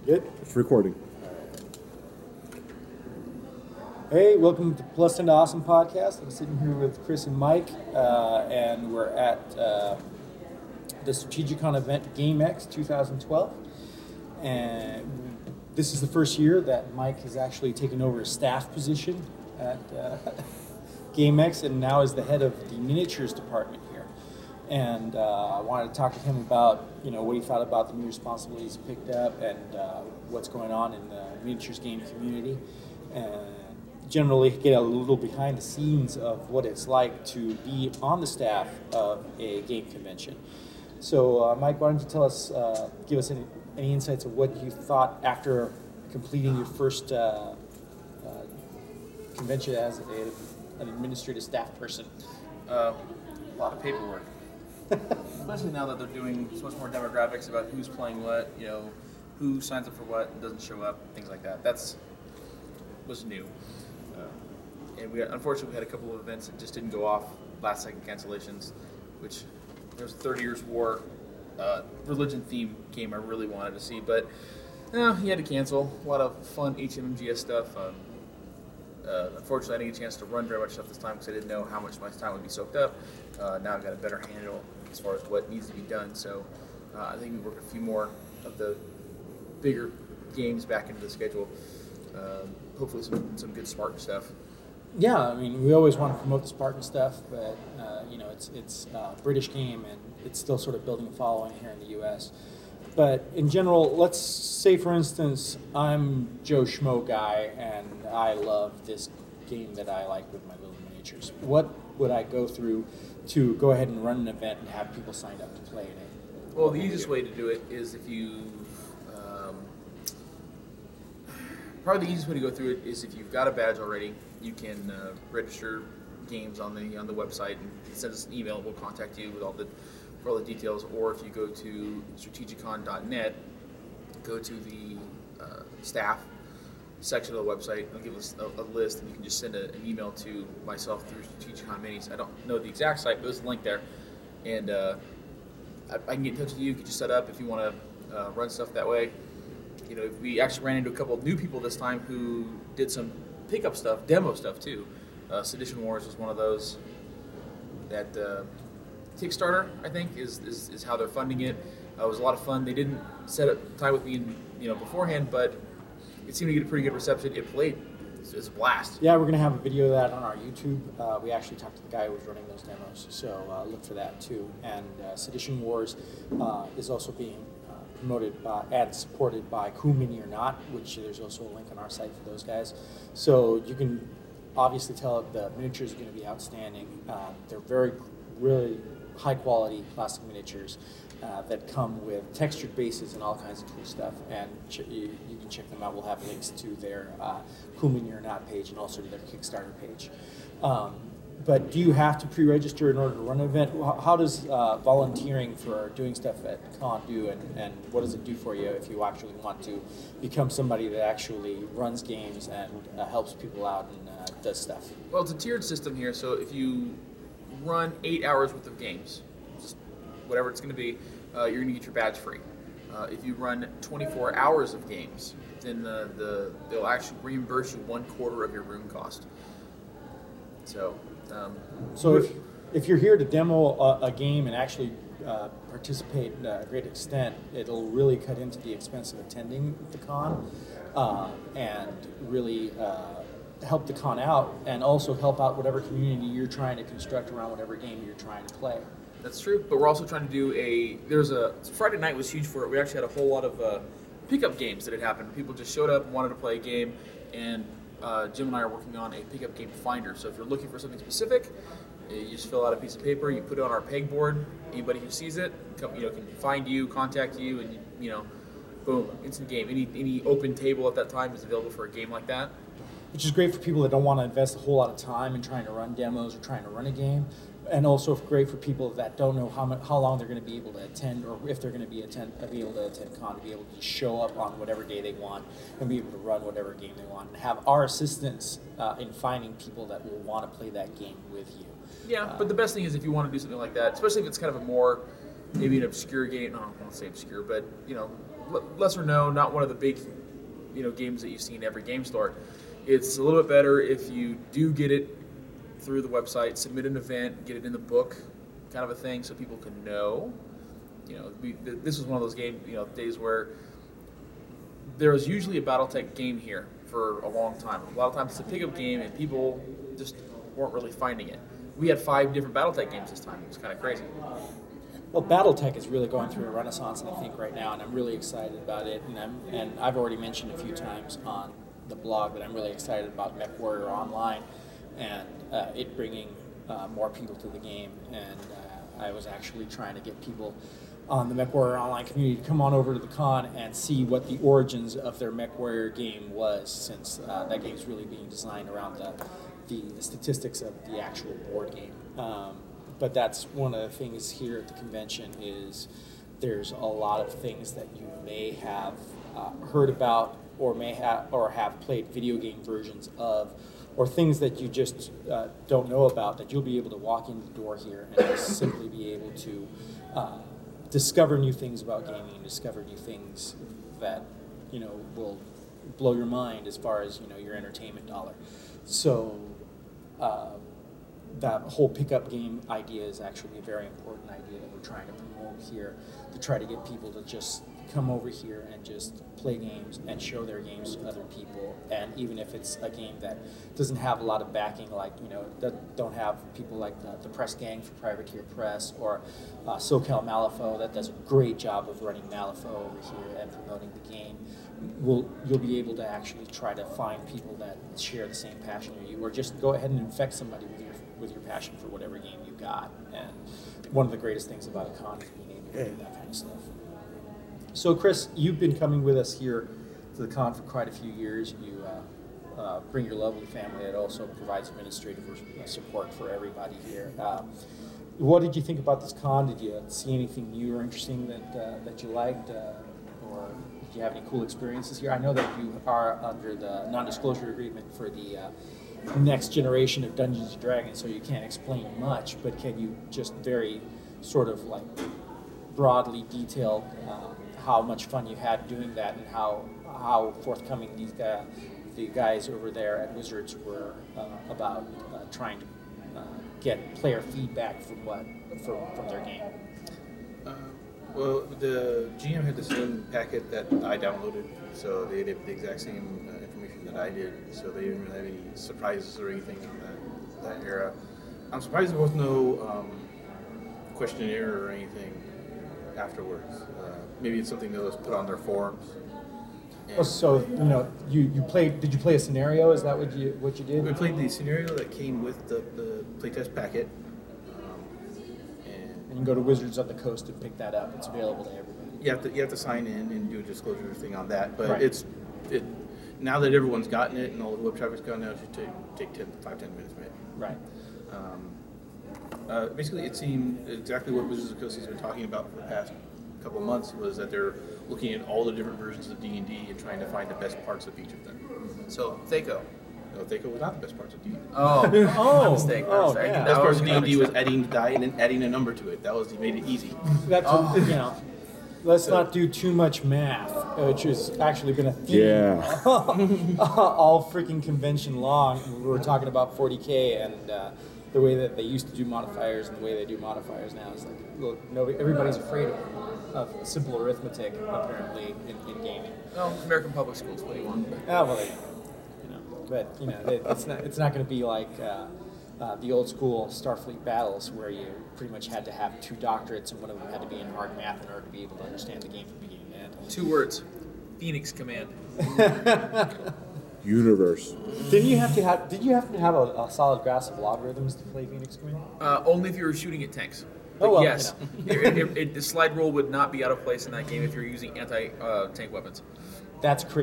Good? It's recording. Hey, welcome to Plus 10 to Awesome podcast. I'm sitting here with Chris and Mike, and we're at the Strategicon event Gamex 2012. And this is the first year that Mike has actually taken over a staff position at Gamex and now is the head of the miniatures department here. And I wanted to talk to him about, what he thought about the new responsibilities he picked up and what's going on in the miniatures game community. And generally get a little behind the scenes of what it's like to be on the staff of a game convention. So, Mike, why don't you tell us, give us any insights of what you thought after completing your first convention as an administrative staff person? A lot of paperwork, especially now that they're doing so much more demographics about who's playing what, who signs up for what and doesn't show up, things like that. Was new. And unfortunately we had a couple of events that just didn't go off, last second cancellations, which there was a 30 Years War religion theme game I really wanted to see, but he had to cancel. A lot of fun HMMGS stuff. Unfortunately I didn't get a chance to run very much stuff this time because I didn't know how much my time would be soaked up. Now I've got a better handle as far as what needs to be done, so I think we work a few more of the bigger games back into the schedule. Hopefully some good Spartan stuff. Yeah, I mean, we always want to promote the Spartan stuff, but it's a British game and it's still sort of building a following here in the U.S. But in general, let's say, for instance, I'm Joe Schmo guy and I love this game that I like with my little miniatures. What would I go through to go ahead and run an event and have people signed up to play in it? Well, the easiest way to do it is if you probably the easiest way to go through it is if you've got a badge already, you can register games on the website and send us an email. We'll contact you with all the details. Or if you go to strategicon.net, go to the staff section of the website. They'll give us a list, and you can just send an email to myself through Strategicon Minis. I don't know the exact site, but there's a link there, and I can get in touch with you. Get you set up if you want to run stuff that way. We actually ran into a couple of new people this time who did some pickup stuff, demo stuff too. Sedition Wars was one of those that Kickstarter, I think, is how they're funding it. It was a lot of fun. They didn't set up time with me, beforehand, but it seemed to get a pretty good reception. It played. It's a blast. Yeah, we're going to have a video of that on our YouTube. We actually talked to the guy who was running those demos, so look for that too. And Sedition Wars is also being promoted by and supported by Cool Mini or Not, which there's also a link on our site for those guys. So you can obviously tell the miniatures are going to be outstanding. They're really high quality plastic miniatures that come with textured bases and all kinds of cool stuff. And you can check them out. We'll have links to their Cool Mini or Not page and also to their Kickstarter page. But do you have to pre-register in order to run an event? How does volunteering for doing stuff at con do, and what does it do for you if you actually want to become somebody that actually runs games and helps people out and does stuff? Well, it's a tiered system here, so if you run 8 hours worth of games, just whatever it's going to be, you're going to get your badge free. If you run 24 hours of games, then they'll actually reimburse you 1/4 of your room cost. So if you're here to demo a game and actually participate to a great extent, it'll really cut into the expense of attending the con and really help the con out and also help out whatever community you're trying to construct around whatever game you're trying to play. That's true, but we're also trying to do Friday night was huge for it. We actually had a whole lot of pickup games that had happened. People just showed up and wanted to play a game, and Jim and I are working on a pickup game finder. So if you're looking for something specific, you just fill out a piece of paper, you put it on our pegboard. Anybody who sees it, can find you, contact you, and boom, instant game. Any open table at that time is available for a game like that. Which is great for people that don't want to invest a whole lot of time in trying to run demos or trying to run a game, and also great for people that don't know how long they're going to be able to attend, or if they're going to be able to attend con, to be able to just show up on whatever day they want and be able to run whatever game they want, and have our assistance in finding people that will want to play that game with you. Yeah, but the best thing is if you want to do something like that, especially if it's kind of a more, maybe an obscure game. No, I don't want to say obscure, but lesser known, not one of the big, games that you see in every game store. It's a little bit better if you do get it through the website, submit an event, get it in the book, kind of a thing, so people can know. This was one of those days where there was usually a BattleTech game here for a long time. A lot of times it's a pickup game, and people just weren't really finding it. We had 5 different BattleTech games this time. It was kind of crazy. Well, BattleTech is really going through a renaissance, I think, right now, and I'm really excited about it. And I've already mentioned a few times on the blog that I'm really excited about MechWarrior Online and it bringing more people to the game. And I was actually trying to get people on the MechWarrior Online community to come on over to the con and see what the origins of their MechWarrior game was, since that game is really being designed around the statistics of the actual board game. But that's one of the things here at the convention is there's a lot of things that you may have heard about or have played video game versions of, or things that you just don't know about, that you'll be able to walk in the door here and just simply be able to discover new things about gaming and discover new things that will blow your mind as far as your entertainment dollar. So that whole pickup game idea is actually a very important idea that we're trying to promote here, to try to get people to just come over here and just play games and show their games to other people. And even if it's a game that doesn't have a lot of backing, like that don't have people like the Press Gang for Privateer Press, or SoCal Malifaux that does a great job of running Malifaux over here and promoting the game, you'll be able to actually try to find people that share the same passion as you, or just go ahead and infect somebody with your passion for whatever game you got. And one of the greatest things about a con is being able to do that kind of stuff. So Chris, you've been coming with us here to the con for quite a few years. You bring your lovely family. It also provides administrative support for everybody here. What did you think about this con? Did you see anything new or interesting that you liked? Or did you have any cool experiences here? I know that you are under the non-disclosure agreement for the next generation of Dungeons & Dragons, so you can't explain much, but can you just very sort of like broadly detail how much fun you had doing that, and how forthcoming the guys over there at Wizards were about trying to get player feedback from their game? Well, the GM had the same packet that I downloaded, so they did the exact same information that I did, so they didn't really have any surprises or anything in that era. I'm surprised there was no questionnaire or anything afterwards. Maybe it's something that was put on their forums. So you played. Did you play a scenario? Is that what you did? We played the scenario that came with the playtest packet. And you can go to Wizards of the Coast and pick that up. It's available to everybody. You have to sign in and do a disclosure thing on that. But right. Now that everyone's gotten it and all the web traffic's gone out, it should take 10 minutes maybe. Right. Basically, it seemed exactly what Wizards of the Coast has been talking about for the past couple of months, was that they're looking at all the different versions of D&D and trying to find the best parts of each of them. So, Thaco. No, Thaco was not the best parts of D&D. Oh, my mistake. Yeah. The best parts of D&D was adding die and then adding a number to it. He made it easy. That's let's not do too much math, which has actually been a theme all freaking convention long. We were talking about 40K and the way that they used to do modifiers and the way they do modifiers now is like, look, everybody's afraid of simple arithmetic apparently in gaming. No, American Public Schools. What do you want? It's not going to be like the old school Starfleet battles where you pretty much had to have 2 doctorates and one of them had to be in hard math in order to be able to understand the game from beginning to end. 2 words: Phoenix Command. Universe. Did you have to have a solid grasp of logarithms to play Phoenix Command? Only if you were shooting at tanks. But yes, the slide rule would not be out of place in that game if you're using anti-tank weapons. That's crazy.